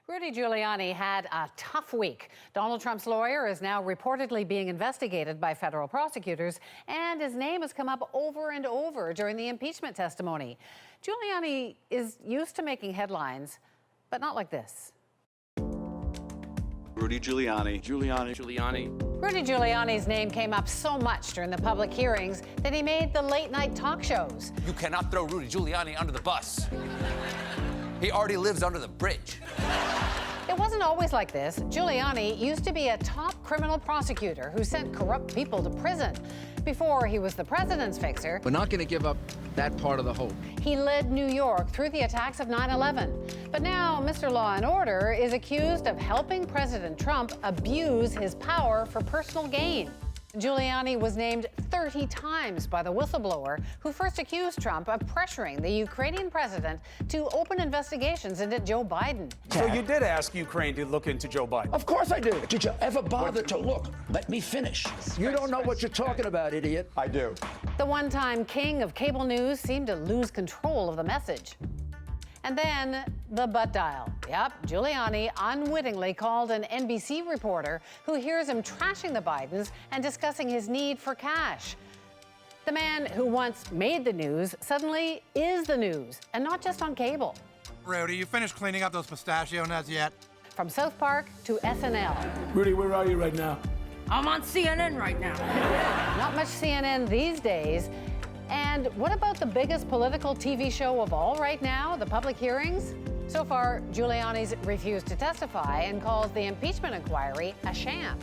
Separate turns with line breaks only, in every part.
Rudy Giuliani had a tough week. Donald Trump's lawyer is now reportedly being investigated by federal prosecutors, and his name has come up over and over during the impeachment testimony. Giuliani is used to making headlines, but not like this.
Rudy Giuliani.
Rudy Giuliani's name came up so much during the public hearings that he made the late-night talk shows.
You cannot throw Rudy Giuliani under the bus. He already lives under the bridge.
It wasn't always like this. Giuliani used to be a top criminal prosecutor who sent corrupt people to prison. Before he was the president's fixer,
we're not going to give up that part of the hope.
He led New York through the attacks of 9/11. But now Mr. Law and Order is accused of helping President Trump abuse his power for personal gain. Giuliani was named 30 times by the whistleblower who first accused Trump of pressuring the Ukrainian president to open investigations into Joe Biden.
So you did ask Ukraine to look into Joe Biden?
Of course I did. Did you ever bother to look? Let me finish. You don't know what you're talking about, idiot.
I do.
The one-time king of cable news seemed to lose control of the message. And then the butt dial. Yep, Giuliani unwittingly called an NBC reporter who hears him trashing the Bidens and discussing his need for cash. The man who once made the news suddenly is the news, and not just on cable.
Rudy, you finished cleaning up those pistachio nuts yet?
From South Park to SNL.
Rudy, where are you right now?
I'm on CNN right now.
Not much CNN these days. And what about the biggest political TV show of all right now, the public hearings? So far, Giuliani's refused to testify and calls the impeachment inquiry a sham.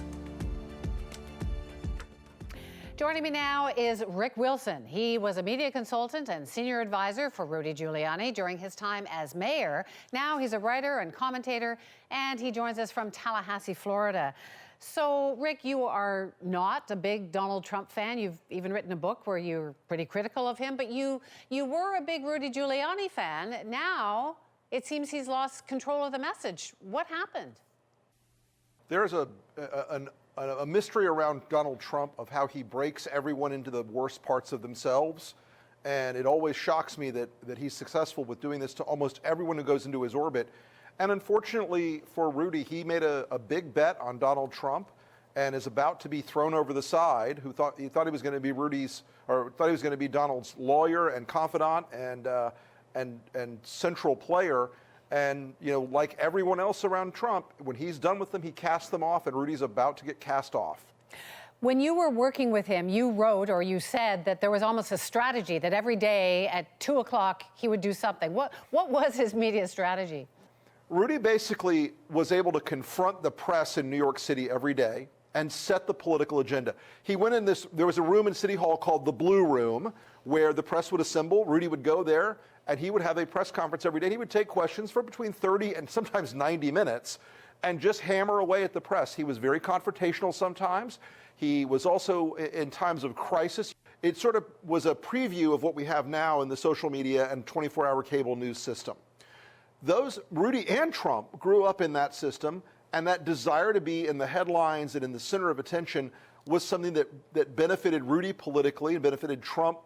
Joining me now is Rick Wilson. He was a media consultant and senior advisor for Rudy Giuliani during his time as mayor. Now he's a writer and commentator, and he joins us from Tallahassee, Florida. So, Rick, you are not a big Donald Trump fan. You've even written a book where you're pretty critical of him, but you were a big Rudy Giuliani fan. Now, it seems he's lost control of the message. What happened?
There's a mystery around Donald Trump of how he breaks everyone into the worst parts of themselves. And it always shocks me that he's successful with doing this to almost everyone who goes into his orbit. And unfortunately for Rudy, he made a big bet on Donald Trump and is about to be thrown over the side. He thought he was going to be thought he was going to be Donald's lawyer and confidant and central player. And, you know, like everyone else around Trump, when he's done with them, he casts them off, and Rudy's about to get cast off.
When you were working with him, you wrote or you said that there was almost a strategy that every day at 2 o'clock he would do something. What was his media strategy?
Rudy basically was able to confront the press in New York City every day and set the political agenda. He went in there was a room in City Hall called the Blue Room where the press would assemble. Rudy would go there and he would have a press conference every day. He would take questions for between 30 and sometimes 90 minutes and just hammer away at the press. He was very confrontational sometimes. He was also in times of crisis. It sort of was a preview of what we have now in the social media and 24-hour cable news system. Rudy and Trump grew up in that system, and that desire to be in the headlines and in the center of attention was something that benefited Rudy politically and benefited Trump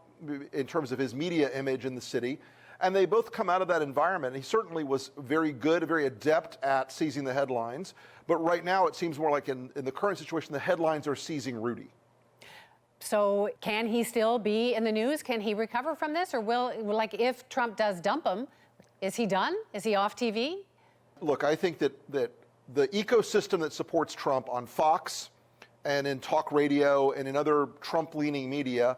in terms of his media image in the city. And they both come out of that environment. He certainly was very good, very adept at seizing the headlines. But right now it seems more like in the current situation, the headlines are seizing Rudy.
So can he still be in the news? Can he recover from this? Or if Trump does dump him, is he done? Is he off TV?
Look, I think that the ecosystem that supports Trump on Fox and in talk radio and in other Trump-leaning media,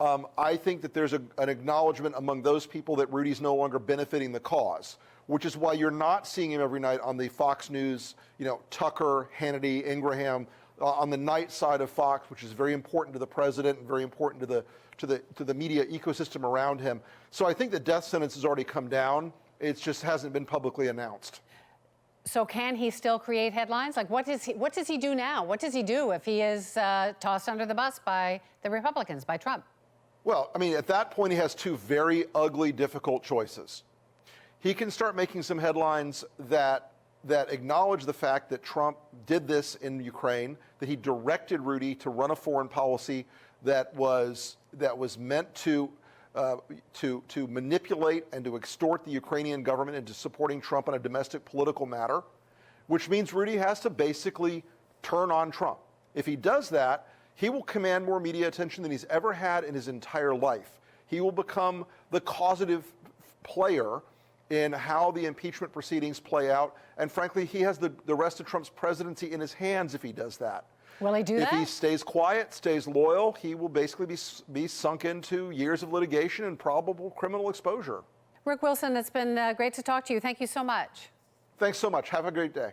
I think that there's an acknowledgement among those people that Rudy's no longer benefiting the cause, which is why you're not seeing him every night on the Fox News, Tucker, Hannity, Ingraham, on the night side of Fox, which is very important to the president and very important to the media ecosystem around him. So I think the death sentence has already come down. It just hasn't been publicly announced.
So can he still create headlines? Like, what does he do now? What does he do if he is tossed under the bus by the Republicans, by Trump?
Well, I mean, at that point, he has two very ugly, difficult choices. He can start making some headlines that acknowledge the fact that Trump did this in Ukraine, that he directed Rudy to run a foreign policy that was meant to to manipulate and to extort the Ukrainian government into supporting Trump on a domestic political matter, which means Rudy has to basically turn on Trump. If he does that, he will command more media attention than he's ever had in his entire life. He will become the causative player in how the impeachment proceedings play out. And frankly, he has the rest of Trump's presidency in his hands if he does that.
Will he do
If
that?
he stays quiet, stays loyal, he will basically be sunk into years of litigation and probable criminal exposure.
Rick Wilson, it's been great to talk to you. Thank you so much.
Thanks so much. Have a great day.